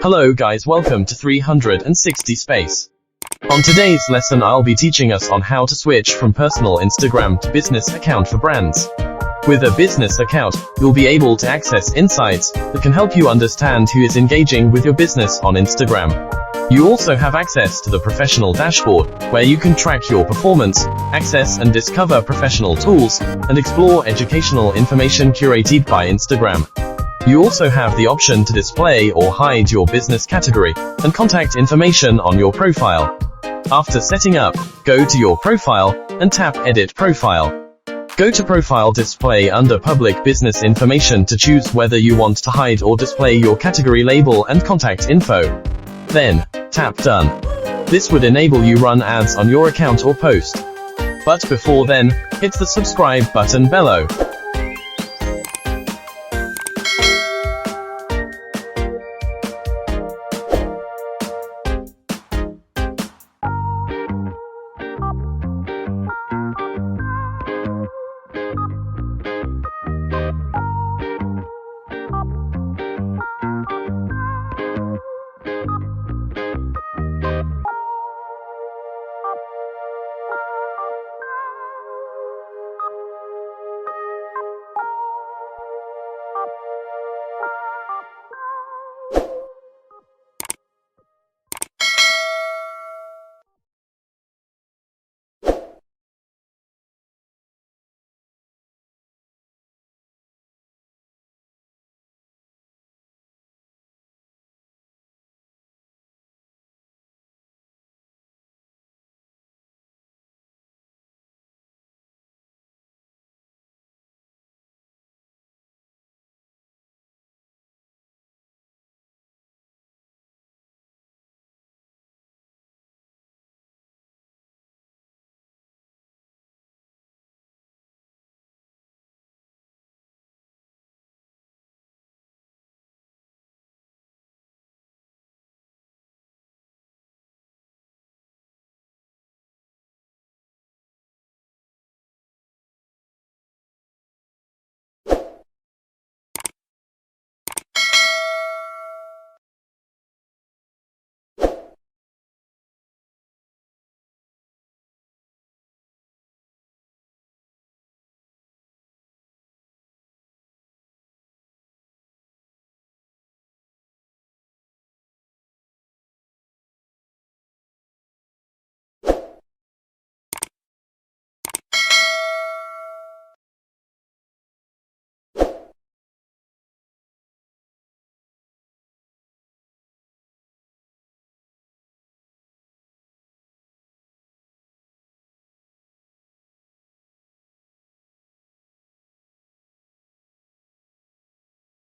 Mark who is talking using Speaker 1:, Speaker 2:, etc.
Speaker 1: Hello guys, welcome to 360 Space. On today's lesson I'll be teaching us on how to switch from personal Instagram to business account for brands. With a business account, you'll be able to access insights that can help you understand who is engaging with your business on Instagram. You also have access to the professional dashboard, where you can track your performance, access and discover professional tools, and explore educational information curated by Instagram. You also have the option to display or hide your business category and contact information on your profile. After setting up, go to your profile and tap Edit Profile. Go to Profile Display under Public Business Information to choose whether you want to hide or display your category label and contact info. Then, tap Done. This would enable you run ads on your account or post. But before then, hit the subscribe button below.